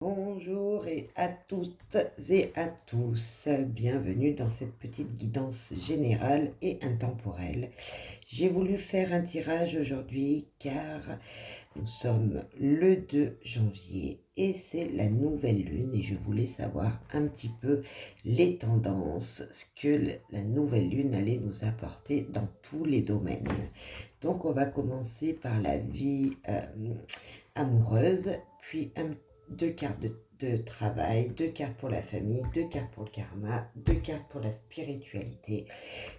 Bonjour et à toutes et à tous, bienvenue dans cette petite guidance générale et intemporelle. J'ai voulu faire un tirage aujourd'hui car nous sommes le 2 janvier et c'est la nouvelle lune et je voulais savoir un petit peu les tendances, ce que la nouvelle lune allait nous apporter dans tous les domaines. Donc on va commencer par la vie amoureuse, puis deux cartes de travail, deux cartes pour la famille, deux cartes pour le karma, deux cartes pour la spiritualité.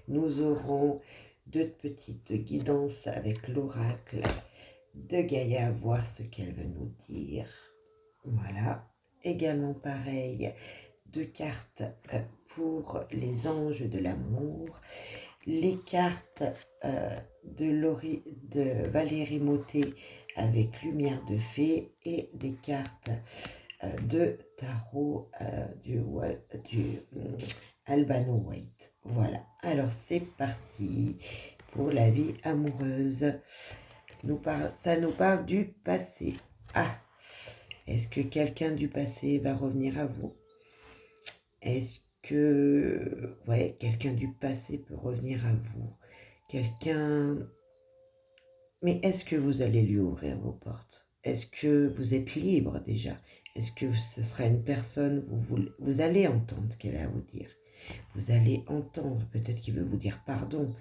Nous aurons deux petites guidances avec l'oracle de Gaïa, voir ce qu'elle veut nous dire. Voilà. Également pareil, deux cartes pour les anges de l'amour, les cartes de Valérie Mottet avec Lumière de Fée et des cartes de tarot du Albano White. Voilà, alors c'est parti pour la vie amoureuse. Ça nous parle du passé. Ah, est-ce que quelqu'un du passé va revenir à vous? Est-ce que, ouais, quelqu'un du passé peut revenir à vous? Mais est-ce que vous allez lui ouvrir vos portes? Est-ce que vous êtes libre déjà? Est-ce que ce sera une personne où vous allez entendre ce qu'elle a à vous dire? Vous allez entendre, peut-être qu'il veut vous dire pardon,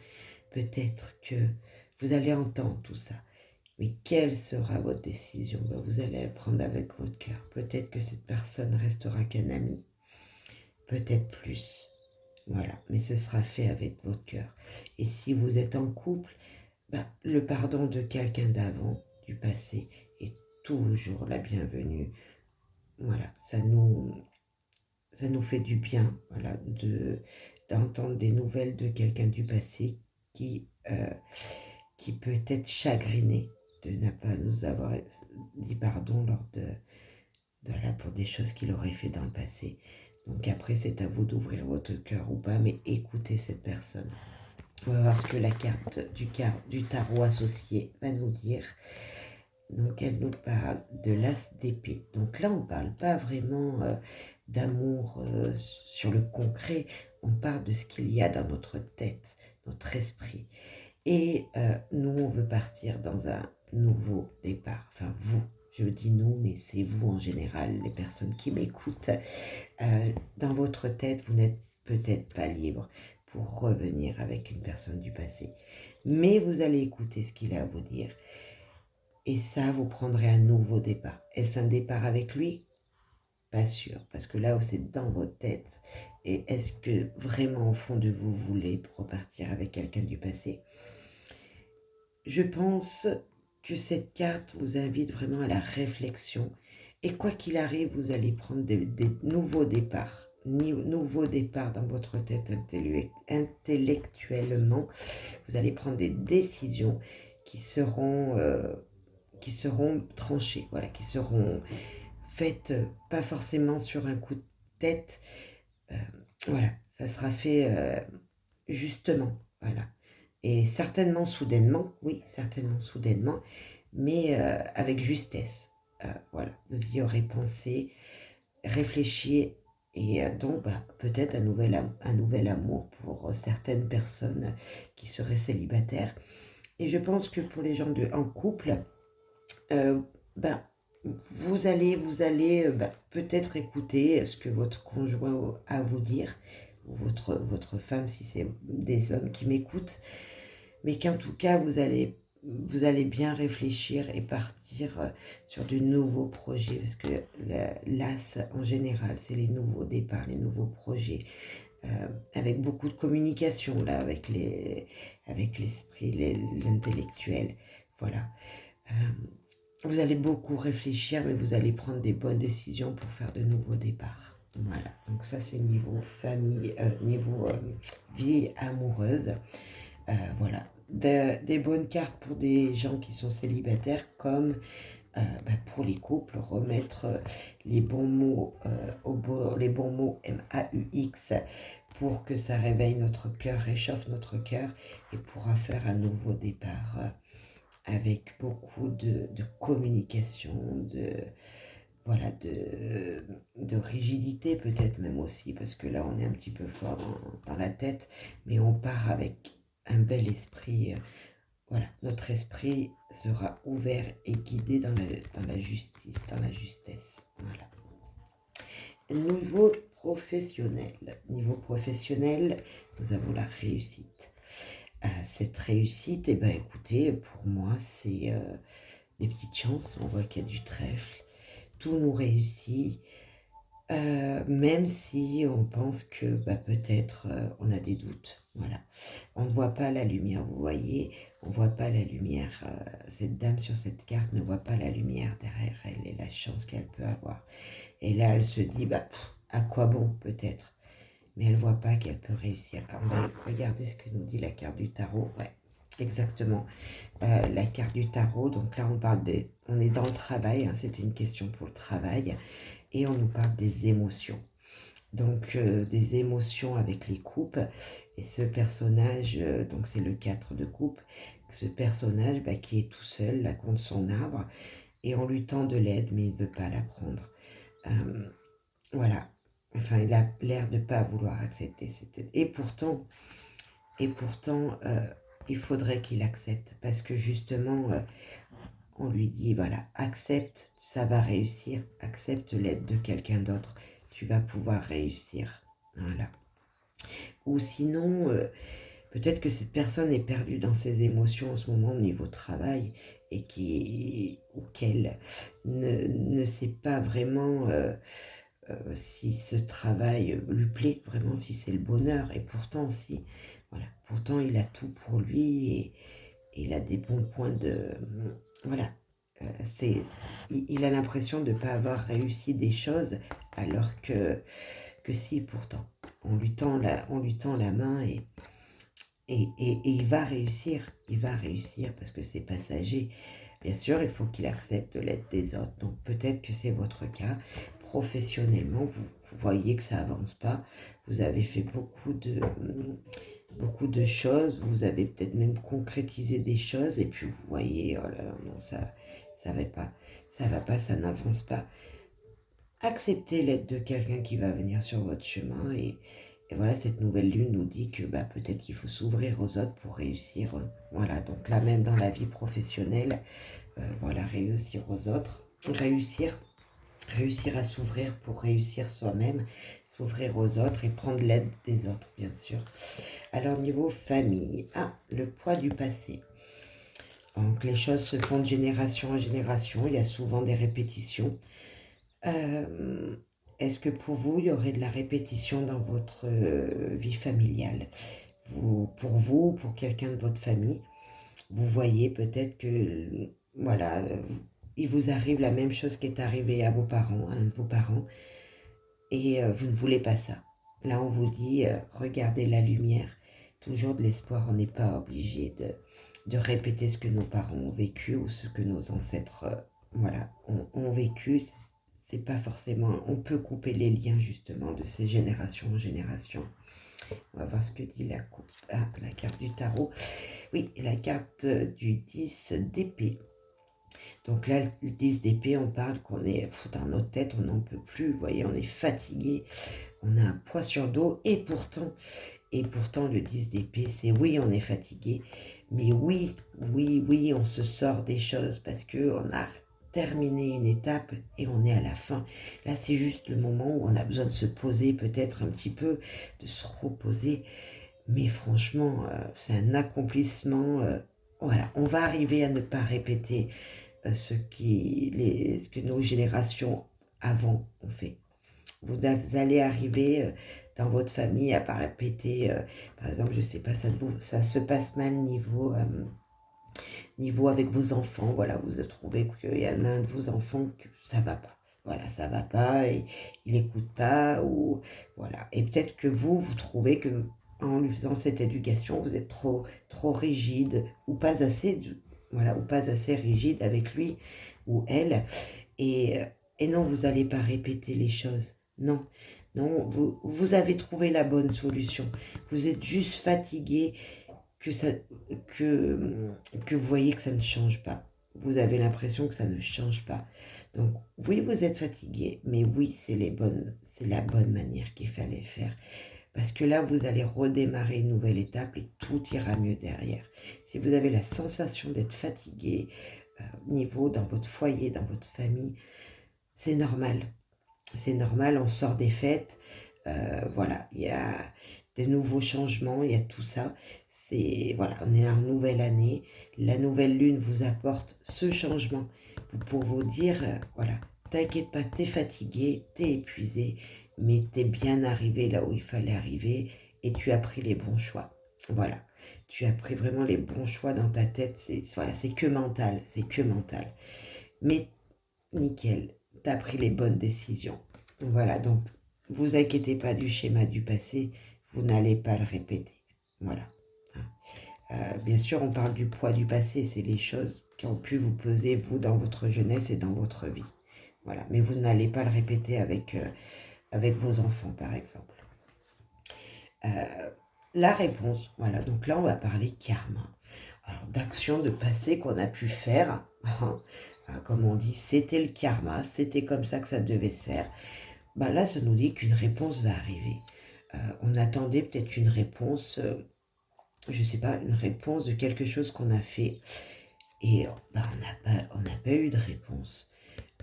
peut-être que vous allez entendre tout ça. Mais quelle sera votre décision? Vous allez le prendre avec votre cœur. Peut-être que cette personne restera qu'un ami, peut-être plus. Voilà, mais ce sera fait avec votre cœur. Et si vous êtes en couple, le pardon de quelqu'un d'avant, du passé, est toujours la bienvenue. Voilà, ça nous fait du bien, voilà, d'entendre des nouvelles de quelqu'un du passé qui peut être chagriné de ne pas nous avoir dit pardon pour des choses qu'il aurait fait dans le passé. Donc après, c'est à vous d'ouvrir votre cœur ou pas, mais écoutez cette personne. On va voir ce que la carte du tarot associé va nous dire. Donc elle nous parle de l'as d'épée. Donc là, on ne parle pas vraiment d'amour sur le concret, on parle de ce qu'il y a dans notre tête, notre esprit. Et nous, on veut partir dans un nouveau départ. Enfin, vous, je dis nous, mais c'est vous en général, les personnes qui m'écoutent. Dans votre tête, vous n'êtes peut-être pas libre pour revenir avec une personne du passé. Mais vous allez écouter ce qu'il a à vous dire. Et ça, vous prendrez un nouveau départ. Est-ce un départ avec lui? Pas sûr, parce que là, c'est dans votre tête. Et est-ce que vraiment, au fond de vous, vous voulez repartir avec quelqu'un du passé? Je pense que cette carte vous invite vraiment à la réflexion. Et quoi qu'il arrive, vous allez prendre des nouveaux départs. Nouveaux départs dans votre tête intellectuellement. Vous allez prendre des décisions qui seront tranchées, voilà, qui seront faites pas forcément sur un coup de tête. Euh, voilà, ça sera fait justement, voilà. Et certainement soudainement, oui, certainement soudainement, mais avec justesse. Voilà, vous y aurez pensé, réfléchi, et donc peut-être un nouvel amour pour certaines personnes qui seraient célibataires. Et je pense que pour les gens en couple, euh, ben, vous allez peut-être écouter ce que votre conjoint a à vous dire, ou votre femme si c'est des hommes qui m'écoutent, mais qu'en tout cas vous allez bien réfléchir et partir sur de nouveaux projets, parce que l'as en général c'est les nouveaux départs, les nouveaux projets, avec beaucoup de communication là, avec l'esprit, l'intellectuel, voilà. Euh, vous allez beaucoup réfléchir, mais vous allez prendre des bonnes décisions pour faire de nouveaux départs. Voilà, donc ça c'est niveau famille, niveau vie amoureuse. Voilà, des bonnes cartes pour des gens qui sont célibataires, comme pour les couples, remettre les bons mots les bons mots MAUX pour que ça réveille notre cœur, réchauffe notre cœur et pourra faire un nouveau départ avec beaucoup de communication, voilà, de rigidité peut-être même aussi, parce que là on est un petit peu fort dans la tête, mais on part avec un bel esprit. Voilà, notre esprit sera ouvert et guidé dans la justice, dans la justesse. Voilà. Niveau professionnel, nous avons la réussite. Cette réussite, eh ben, écoutez, pour moi, c'est des petites chances. On voit qu'il y a du trèfle. Tout nous réussit. Même si on pense que bah, peut-être on a des doutes. Voilà. On ne voit pas la lumière, vous voyez, on ne voit pas la lumière. Cette dame sur cette carte ne voit pas la lumière derrière elle et la chance qu'elle peut avoir. Et là, elle se dit, bah, à quoi bon peut-être. Mais elle ne voit pas qu'elle peut réussir. Alors, on va regarder ce que nous dit la carte du tarot. Ouais, exactement. La carte du tarot, donc là on est dans le travail, hein, c'était une question pour le travail, et on nous parle des émotions. Donc des émotions avec les coupes, et ce personnage, donc c'est le 4 de coupe, ce personnage bah, qui est tout seul là contre son arbre, et on lui tend de l'aide mais il ne veut pas la prendre. Voilà, enfin il a l'air de ne pas vouloir accepter cette aide. Et pourtant il faudrait qu'il accepte, parce que justement on lui dit voilà, accepte, ça va réussir, accepte l'aide de quelqu'un d'autre, tu vas pouvoir réussir. Voilà. Ou sinon, peut-être que cette personne est perdue dans ses émotions en ce moment au niveau travail, et ou qu'elle ne sait pas vraiment si ce travail lui plaît, vraiment si c'est le bonheur. Et pourtant, si, voilà, pourtant il a tout pour lui, et il a des bons points de... Voilà. C'est, il a l'impression de ne pas avoir réussi des choses, alors que si, pourtant. On lui tend la main, et il va réussir parce que c'est passager. Bien sûr, il faut qu'il accepte l'aide des autres. Donc peut-être que c'est votre cas. Professionnellement, vous voyez que ça avance pas. Vous avez fait beaucoup de choses. Vous avez peut-être même concrétisé des choses. Et puis vous voyez, oh là là, non, ça va pas. Ça va pas, ça n'avance pas. Acceptez l'aide de quelqu'un qui va venir sur votre chemin, et voilà, cette nouvelle lune nous dit que bah, peut-être qu'il faut s'ouvrir aux autres pour réussir. Voilà, donc là même dans la vie professionnelle, voilà, réussir aux autres, réussir à s'ouvrir pour réussir soi-même, s'ouvrir aux autres et prendre l'aide des autres, bien sûr. Alors niveau famille, le poids du passé. Donc les choses se font de génération en génération, il y a souvent des répétitions. Euh, Est-ce que pour vous, il y aurait de la répétition dans votre vie familiale? Pour vous, pour quelqu'un de votre famille, vous voyez peut-être que, voilà, il vous arrive la même chose qui est arrivée à vos parents, à un de vos parents, et vous ne voulez pas ça. Là, on vous dit, regardez la lumière, toujours de l'espoir, on n'est pas obligé de répéter ce que nos parents ont vécu ou ce que nos ancêtres voilà, ont vécu. C'est pas forcément, on peut couper les liens justement de ces générations en génération. On va voir ce que dit la carte du tarot. Oui, la carte du 10 d'épée. Donc là, le 10 d'épée, on parle qu'on est dans notre tête, on n'en peut plus. Vous voyez, on est fatigué, on a un poids sur le dos, et pourtant le 10 d'épée, c'est oui, on est fatigué, mais oui, oui, oui, on se sort des choses parce qu'on a terminé une étape et on est à la fin. Là, c'est juste le moment où on a besoin de se poser peut-être un petit peu, de se reposer. Mais franchement, c'est un accomplissement. Voilà, on va arriver à ne pas répéter ce que nos générations avant ont fait. Vous allez arriver dans votre famille à pas répéter, par exemple, je sais pas, ça se passe mal niveau avec vos enfants. Voilà, vous trouvez qu'il y en a un de vos enfants que ça va pas. Voilà, ça va pas, et il écoute pas, ou voilà. Et peut-être que vous trouvez que en lui faisant cette éducation, vous êtes trop rigide, ou pas assez, voilà, ou pas assez rigide avec lui ou elle. Et, euh, et non, vous n'allez pas répéter les choses. Non, non, vous avez trouvé la bonne solution. Vous êtes juste fatigué, que, ça, que vous voyez que ça ne change pas. Vous avez l'impression que ça ne change pas. Donc, oui, vous êtes fatigué, mais oui, c'est la bonne manière qu'il fallait faire. Parce que là, vous allez redémarrer une nouvelle étape et tout ira mieux derrière. Si vous avez la sensation d'être fatigué, dans votre foyer, dans votre famille, c'est normal. C'est normal, on sort des fêtes. Voilà, il y a des nouveaux changements, il y a tout ça. Voilà, on est en nouvelle année. La nouvelle lune vous apporte ce changement pour vous dire, voilà, t'inquiète pas, t'es fatigué, t'es épuisé, mais t'es bien arrivé là où il fallait arriver et tu as pris les bons choix. Voilà, tu as pris vraiment les bons choix dans ta tête. Voilà, c'est que mental, c'est que mental. Mais nickel, tu as pris les bonnes décisions. Voilà, donc vous inquiétez pas du schéma du passé, vous n'allez pas le répéter. Voilà. Bien sûr, on parle du poids du passé, c'est les choses qui ont pu vous peser, vous, dans votre jeunesse et dans votre vie. Voilà, mais vous n'allez pas le répéter avec vos enfants, par exemple. La réponse, voilà, donc là, on va parler karma. Alors, d'actions de passé qu'on a pu faire, comme on dit, c'était le karma, c'était comme ça que ça devait se faire. Bah là, ça nous dit qu'une réponse va arriver. On attendait peut-être une réponse, je sais pas, une réponse de quelque chose qu'on a fait. Et bah, on n'a pas eu de réponse.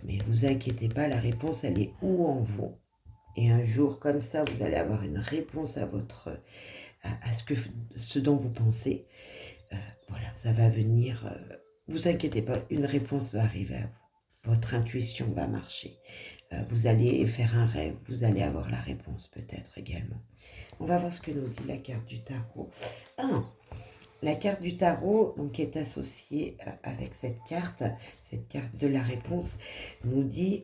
Mais vous inquiétez pas, la réponse, elle est où en vous. Et un jour comme ça, vous allez avoir une réponse à ce dont vous pensez. Voilà, ça va venir. Vous inquiétez pas, une réponse va arriver à vous. Votre intuition va marcher. Vous allez faire un rêve, vous allez avoir la réponse peut-être également. On va voir ce que nous dit la carte du tarot. La carte du tarot, donc, est associée avec cette carte de la réponse, nous dit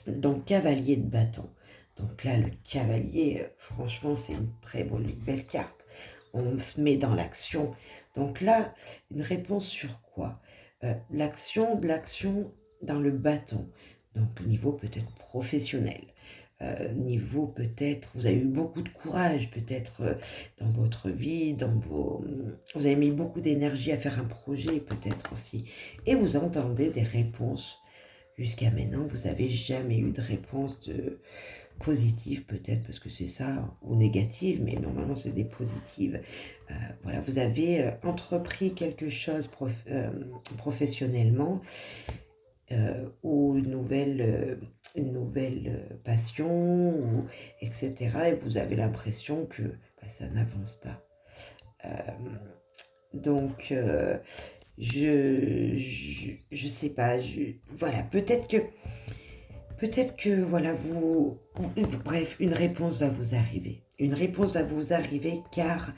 donc cavalier de bâton. Donc là, le cavalier, franchement, c'est une très belle carte. On se met dans l'action. Donc là, une réponse sur quoi? L'action dans le bâton. Donc niveau peut-être professionnel. Niveau peut-être, vous avez eu beaucoup de courage peut-être dans votre vie, vous avez mis beaucoup d'énergie à faire un projet peut-être aussi. Et vous entendez des réponses. Jusqu'à maintenant, vous n'avez jamais eu de réponse positive, peut-être parce que c'est ça, ou négative, mais normalement c'est des positives. Voilà, vous avez entrepris quelque chose professionnellement, ou une nouvelle passion, etc. Et vous avez l'impression que ça n'avance pas. Donc, je sais pas, voilà, peut-être que voilà, bref, une réponse va vous arriver. Une réponse va vous arriver car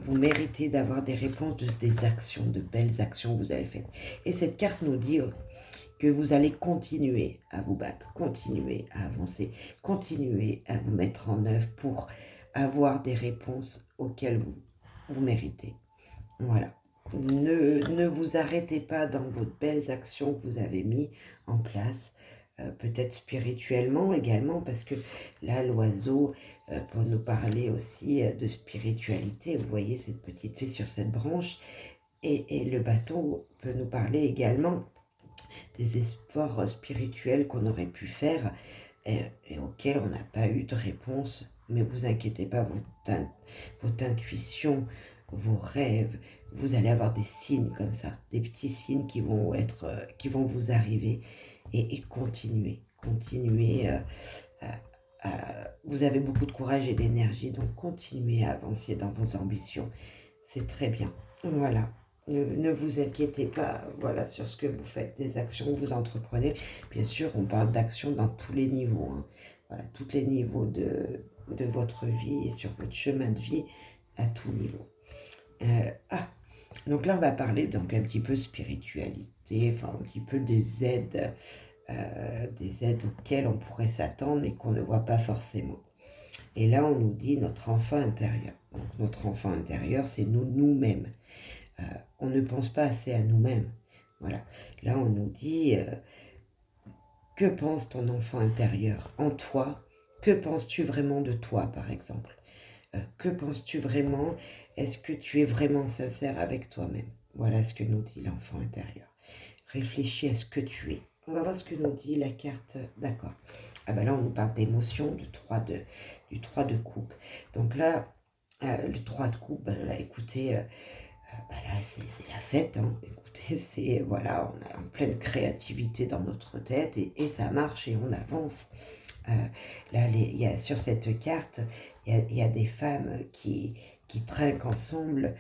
vous méritez d'avoir des réponses, des actions, de belles actions que vous avez faites. Et cette carte nous dit que vous allez continuer à vous battre, continuer à avancer, continuer à vous mettre en œuvre pour avoir des réponses auxquelles vous méritez. Voilà. Ne vous arrêtez pas dans vos belles actions que vous avez mises en place. Peut-être spirituellement également, parce que là, l'oiseau, pour nous parler aussi de spiritualité, vous voyez cette petite fée sur cette branche, et le bâton peut nous parler également des efforts spirituels qu'on aurait pu faire et auxquels on n'a pas eu de réponse. Mais vous inquiétez pas, votre intuition, vos rêves, vous allez avoir des signes comme ça, des petits signes qui vont vous arriver et continuer. Vous avez beaucoup de courage et d'énergie, donc continuez à avancer dans vos ambitions. C'est très bien. Voilà. Ne vous inquiétez pas, voilà, sur ce que vous faites, des actions que vous entreprenez. Bien sûr, on parle d'actions dans tous les niveaux, hein. Voilà, tous les niveaux de votre vie et sur votre chemin de vie à tout niveau. Donc là, on va parler donc un petit peu spiritualité, enfin un petit peu des aides auxquelles on pourrait s'attendre mais qu'on ne voit pas forcément. Et là, on nous dit notre enfant intérieur. Donc notre enfant intérieur, c'est nous-mêmes. On ne pense pas assez à nous-mêmes. Voilà. Là, on nous dit que pense ton enfant intérieur en toi? Que penses-tu vraiment de toi, par exemple? Que penses-tu vraiment? Est-ce que tu es vraiment sincère avec toi-même? Voilà ce que nous dit l'enfant intérieur. Réfléchis à ce que tu es. On va voir ce que nous dit la carte. D'accord. Ah ben là, on nous parle d'émotion, du 3 de coupe. Donc là, le 3 de coupe, ben là, écoutez, bah là, c'est la fête, hein. Écoutez, c'est, voilà, on est en pleine créativité dans notre tête et ça marche et on avance. Là, sur cette carte, il y a des femmes qui trinquent ensemble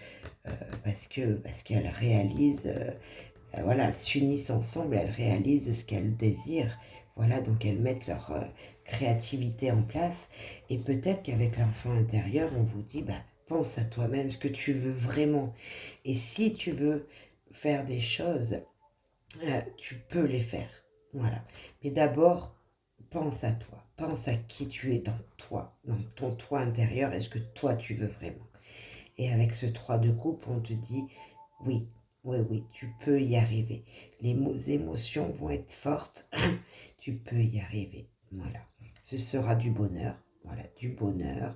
parce qu'elles réalisent, voilà, elles s'unissent ensemble, elles réalisent ce qu'elles désirent. Voilà, donc elles mettent leur créativité en place. Et peut-être qu'avec l'enfant intérieur, on vous dit, bah, pense à toi-même, ce que tu veux vraiment. Et si tu veux faire des choses, tu peux les faire. Voilà. Mais d'abord, pense à toi. Pense à qui tu es dans toi, dans ton toi intérieur. Est-ce que toi, tu veux vraiment? Et avec ce 3 de coupe, on te dit, oui, oui, oui, tu peux y arriver. Les émotions vont être fortes. Tu peux y arriver. Voilà. Ce sera du bonheur. Voilà, du bonheur.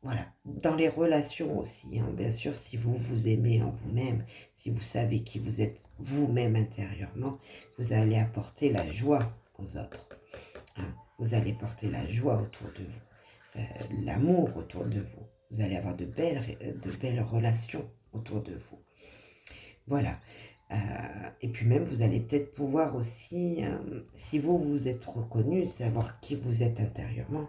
Voilà, dans les relations aussi, hein, bien sûr, si vous vous aimez en vous-même, si vous savez qui vous êtes vous-même intérieurement, vous allez apporter la joie aux autres. Hein. Vous allez porter la joie autour de vous, l'amour autour de vous. Vous allez avoir de belles relations autour de vous. Voilà. Et puis même, vous allez peut-être pouvoir aussi, si vous vous êtes reconnu, savoir qui vous êtes intérieurement,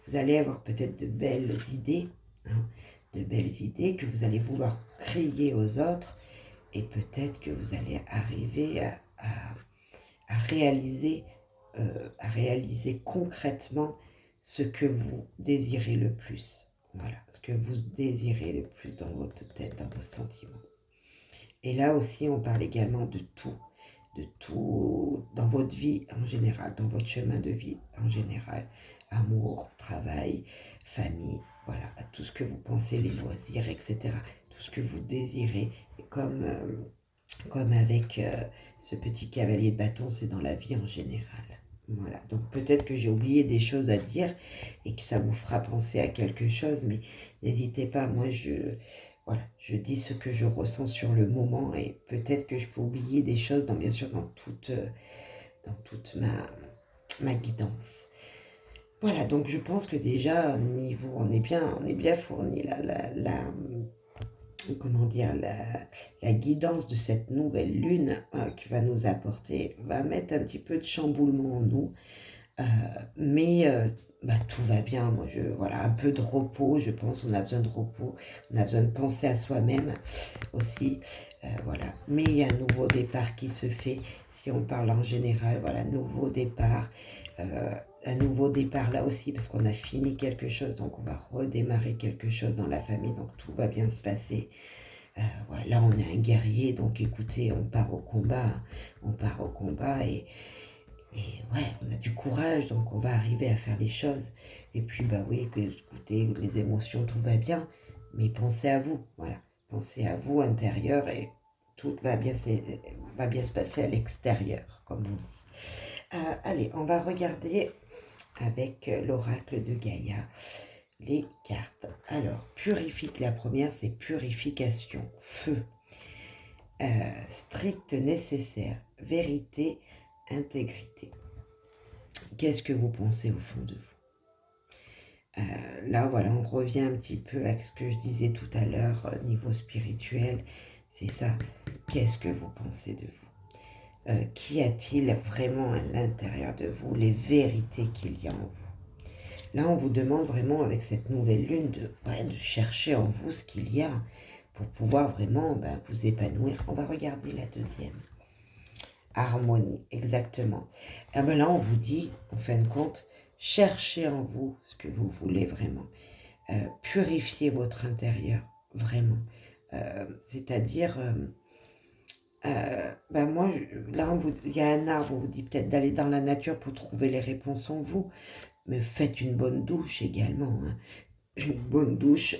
vous allez avoir peut-être de belles idées, hein, de belles idées que vous allez vouloir crier aux autres et peut-être que vous allez arriver à réaliser concrètement ce que vous désirez le plus. Voilà, ce que vous désirez le plus dans votre tête, dans vos sentiments. Et là aussi, on parle également de tout dans votre vie en général, dans votre chemin de vie en général. Amour, travail, famille, voilà, à tout ce que vous pensez, les loisirs, etc. Tout ce que vous désirez, et comme avec ce petit cavalier de bâton, c'est dans la vie en général. Voilà, donc peut-être que j'ai oublié des choses à dire et que ça vous fera penser à quelque chose, mais n'hésitez pas, moi voilà, je dis ce que je ressens sur le moment et peut-être que je peux oublier des choses, bien sûr, dans toute ma guidance. Voilà, donc je pense que déjà, niveau, on est bien fourni. Comment dire, la guidance de cette nouvelle lune qui va nous apporter, va mettre un petit peu de chamboulement en nous. Mais bah, tout va bien. Moi, voilà, un peu de repos, je pense. On a besoin de repos. On a besoin de penser à soi-même aussi. Voilà. Mais il y a un nouveau départ qui se fait. Si on parle en général, voilà, nouveau départ. Un nouveau départ là aussi parce qu'on a fini quelque chose. Donc, on va redémarrer quelque chose dans la famille. Donc, tout va bien se passer. Voilà, là, on est un guerrier. Donc, écoutez, on part au combat. Hein. On part au combat et ouais, on a du courage, donc on va arriver à faire les choses. Et puis, bah oui, écoutez, les émotions, tout va bien, mais pensez à vous, voilà. Pensez à vous intérieur et tout va bien se passer à l'extérieur, comme on dit. Allez, on va regarder avec l'oracle de Gaïa les cartes. Alors, la première, c'est purification, feu, strict nécessaire, vérité, intégrité. Qu'est-ce que vous pensez au fond de vous? Là, voilà, on revient un petit peu à ce que je disais tout à l'heure, niveau spirituel. C'est ça. Qu'est-ce que vous pensez de vous? Qu'y a-t-il vraiment à l'intérieur de vous? Les vérités qu'il y a en vous. Là, on vous demande vraiment, avec cette nouvelle lune, de chercher en vous ce qu'il y a pour pouvoir vraiment vous épanouir. On va regarder la deuxième. Harmonie, exactement. Et ben là, on vous dit, en fin de compte, cherchez en vous ce que vous voulez vraiment. Purifiez votre intérieur, vraiment. C'est-à-dire, moi, là, il y a un arbre, on vous dit peut-être d'aller dans la nature pour trouver les réponses en vous, mais faites une bonne douche également. Hein. Une bonne douche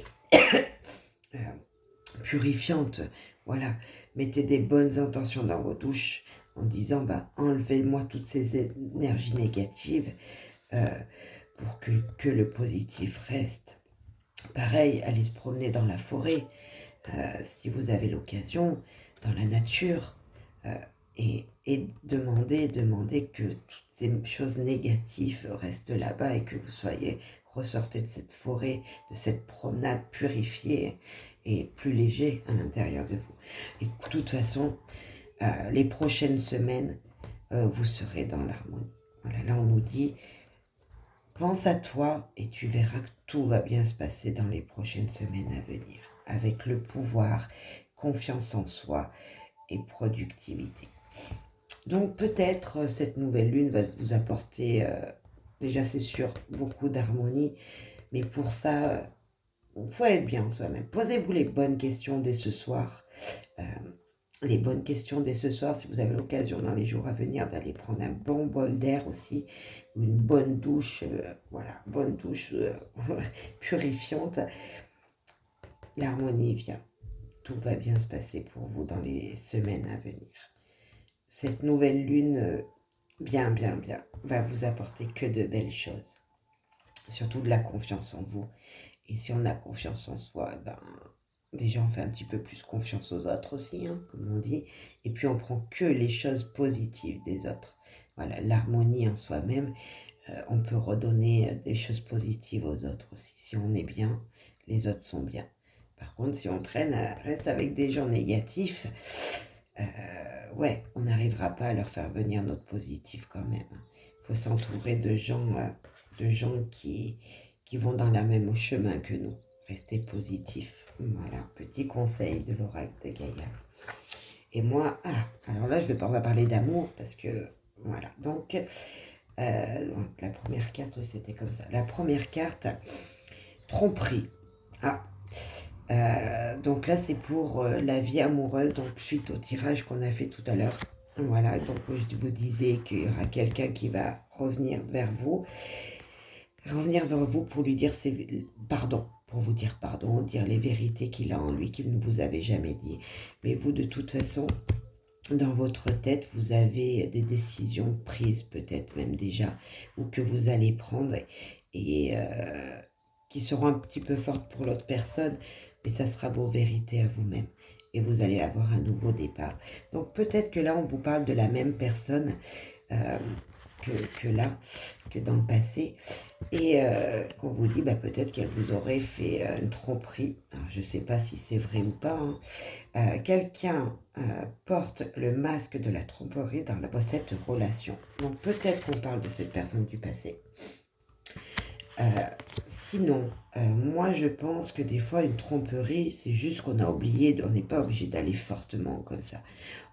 purifiante, voilà. Mettez des bonnes intentions dans vos douches en disant enlevez-moi toutes ces énergies négatives pour que le positif reste. Pareil, allez se promener dans la forêt si vous avez l'occasion, dans la nature et et demander que toutes ces choses négatives restent là-bas et que vous ressortez de cette forêt, de cette promenade purifiée et plus léger à l'intérieur de vous. Et de toute façon, les prochaines semaines, vous serez dans l'harmonie. Voilà, là on nous dit, pense à toi et tu verras que tout va bien se passer dans les prochaines semaines à venir, avec le pouvoir, confiance en soi et productivité. Donc peut-être cette nouvelle lune va vous apporter, déjà c'est sûr, beaucoup d'harmonie, mais pour ça, il faut être bien en soi-même. Posez-vous les bonnes questions dès ce soir. Euh, les bonnes questions dès ce soir, si vous avez l'occasion dans les jours à venir d'aller prendre un bon bol d'air aussi, une bonne douche, voilà, bonne douche purifiante. L'harmonie vient. Tout va bien se passer pour vous dans les semaines à venir. Cette nouvelle lune, bien, va vous apporter que de belles choses. Surtout de la confiance en vous. Et si on a confiance en soi, déjà on fait un petit peu plus confiance aux autres aussi, hein, comme on dit. Et puis on prend que les choses positives des autres. Voilà, l'harmonie en soi-même, on peut redonner des choses positives aux autres aussi. Si on est bien, les autres sont bien. Par contre, si on reste avec des gens négatifs, ouais, on n'arrivera pas à leur faire venir notre positif quand même. Il faut s'entourer de gens qui vont dans le même chemin que nous. Rester positif. Voilà, petit conseil de l'oracle de Gaïa. Et moi, alors là, on va parler d'amour parce que, voilà. Donc, la première carte, c'était comme ça. La première carte, tromperie. Donc là, c'est pour la vie amoureuse, donc suite au tirage qu'on a fait tout à l'heure. Voilà, donc je vous disais qu'il y aura quelqu'un qui va revenir vers vous pour lui dire pardon, pour vous dire pardon, dire les vérités qu'il a en lui, qu'il ne vous avait jamais dit. Mais vous, de toute façon, dans votre tête, vous avez des décisions prises, peut-être même déjà, ou que vous allez prendre, et qui seront un petit peu fortes pour l'autre personne, mais ça sera vos vérités à vous-même. Et vous allez avoir un nouveau départ. Donc peut-être que là, on vous parle de la même personne euh, que dans le passé. Et qu'on vous dit, peut-être qu'elle vous aurait fait une tromperie. Alors, je ne sais pas si c'est vrai ou pas, hein. Quelqu'un porte le masque de la tromperie dans cette relation. Donc peut-être qu'on parle de cette personne du passé. Sinon, moi je pense que des fois une tromperie, c'est juste qu'on a oublié, on n'est pas obligé d'aller fortement comme ça.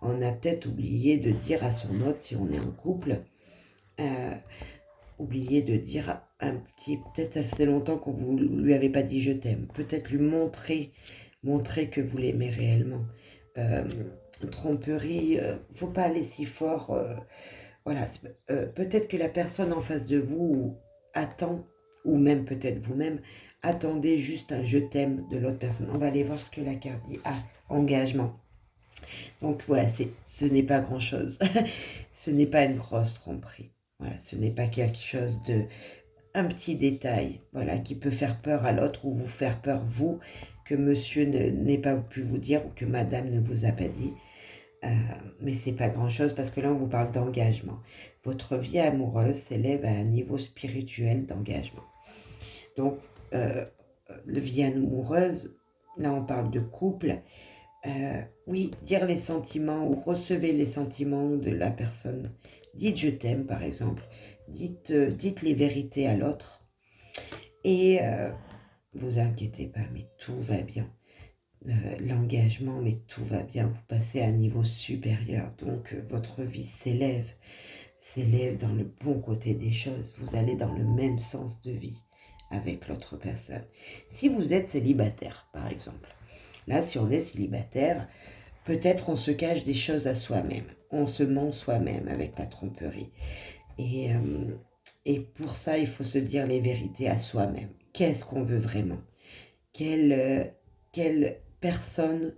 On a peut-être oublié de dire à son autre, si on est en couple, oublié de dire peut-être ça faisait longtemps qu'on vous lui avait pas dit je t'aime. Peut-être lui montrer que vous l'aimez réellement. Tromperie, faut pas aller si fort. Voilà, peut-être que la personne en face de vous attend, ou même peut-être vous-même, attendez juste un je t'aime de l'autre personne. On va aller voir ce que la carte dit. Engagement. Donc voilà, ce n'est pas grand-chose. Ce n'est pas une grosse tromperie. Voilà, ce n'est pas quelque chose un petit détail, voilà, qui peut faire peur à l'autre ou vous faire peur vous, que monsieur n'ait pas pu vous dire ou que madame ne vous a pas dit. Mais c'est pas grand chose parce que là on vous parle d'engagement. Votre vie amoureuse s'élève à un niveau spirituel d'engagement. Donc, la vie amoureuse, là on parle de couple. Oui, dire les sentiments ou recevez les sentiments de la personne. Dites je t'aime par exemple. Dites les vérités à l'autre. Et vous inquiétez pas, mais tout va bien. L'engagement, mais tout va bien. Vous passez à un niveau supérieur. Donc votre vie s'élève dans le bon côté des choses. Vous allez dans le même sens de vie avec l'autre personne. Si vous êtes célibataire, par exemple, là, si on est célibataire, peut-être on se cache des choses à soi-même. On se ment soi-même avec la tromperie. Et pour ça, il faut se dire les vérités à soi-même. Qu'est-ce qu'on veut vraiment? Quelle personne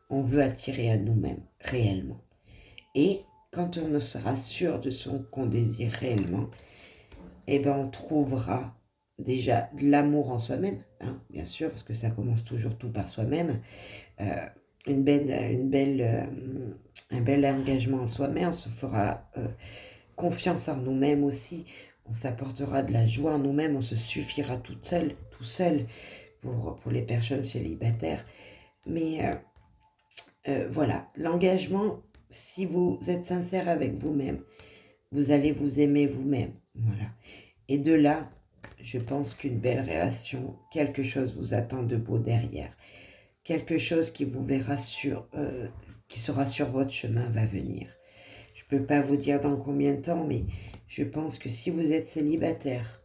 on veut attirer à nous-mêmes réellement? Et quand on sera sûr de ce qu'on désire réellement, on trouvera déjà de l'amour en soi-même, hein, bien sûr, parce que ça commence toujours tout par soi-même. un bel engagement en soi-même, on se fera confiance en nous-mêmes aussi, on s'apportera de la joie en nous-mêmes, on se suffira toute seule, tout seul pour les personnes célibataires. Mais voilà, l'engagement, si vous êtes sincère avec vous-même, vous allez vous aimer vous-même. Voilà. Et de là, je pense qu'une belle relation, quelque chose vous attend de beau derrière. Quelque chose qui vous verra qui sera sur votre chemin va venir. Je ne peux pas vous dire dans combien de temps, mais je pense que si vous êtes célibataire,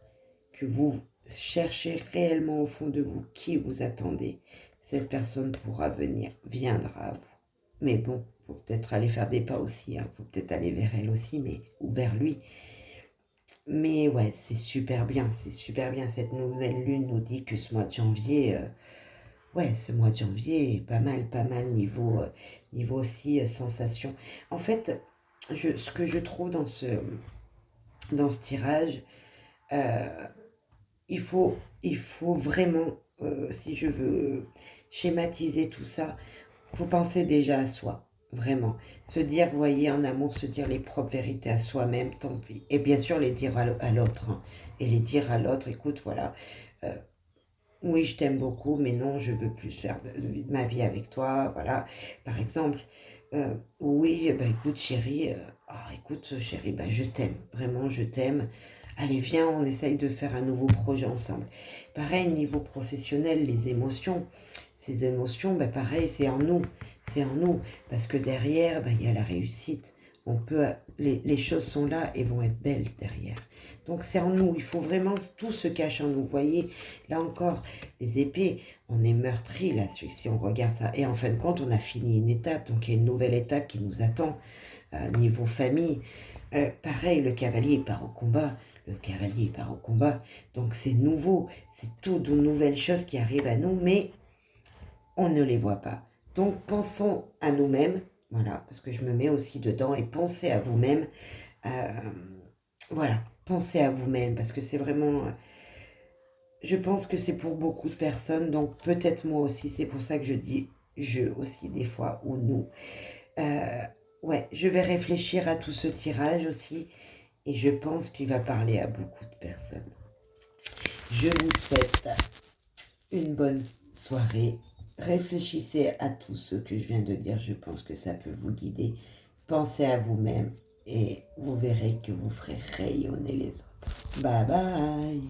que vous cherchez réellement au fond de vous qui vous attendez, cette personne pourra venir, viendra à vous. Mais bon, il faut peut-être aller faire des pas aussi, hein. Faut peut-être aller vers elle aussi, ou vers lui. Mais ouais, c'est super bien, c'est super bien. Cette nouvelle lune nous dit que ce mois de janvier, ouais, ce mois de janvier est pas mal niveau aussi sensation. En fait, ce que je trouve dans ce tirage, euh, il faut vraiment, si je veux schématiser tout ça, il faut penser déjà à soi, vraiment. Se dire, vous voyez, en amour, se dire les propres vérités à soi-même, tant pis. Et bien sûr, les dire à l'autre, hein. Et les dire à l'autre, écoute, voilà, euh, oui, je t'aime beaucoup, mais non, je veux plus faire de ma vie avec toi, voilà. Par exemple, oui, bah écoute, chérie, écoute, chérie, bah je t'aime, vraiment, je t'aime. Allez, viens, on essaye de faire un nouveau projet ensemble. Pareil, niveau professionnel, les émotions, ces émotions, bah pareil, c'est en nous, parce que derrière, bah, il y a la réussite. Les choses sont là et vont être belles derrière. Donc c'est en nous, il faut vraiment, tout se cache en nous. Vous voyez, là encore, les épées, on est meurtri là, si on regarde ça. Et en fin de compte, on a fini une étape, donc il y a une nouvelle étape qui nous attend, niveau famille. Pareil, le cavalier part au combat. Le cavalier part au combat. Donc c'est nouveau, c'est tout de nouvelles choses qui arrivent à nous, mais on ne les voit pas. Donc pensons à nous-mêmes, voilà, parce que je me mets aussi dedans, et pensez à vous-même. Euh, voilà, pensez à vous-même, parce que c'est vraiment... je pense que c'est pour beaucoup de personnes, donc peut-être moi aussi, c'est pour ça que je dis je aussi des fois, ou nous. Euh, ouais, je vais réfléchir à tout ce tirage aussi, et je pense qu'il va parler à beaucoup de personnes. Je vous souhaite une bonne soirée. Réfléchissez à tout ce que je viens de dire, je pense que ça peut vous guider. Pensez à vous-même et vous verrez que vous ferez rayonner les autres. Bye bye.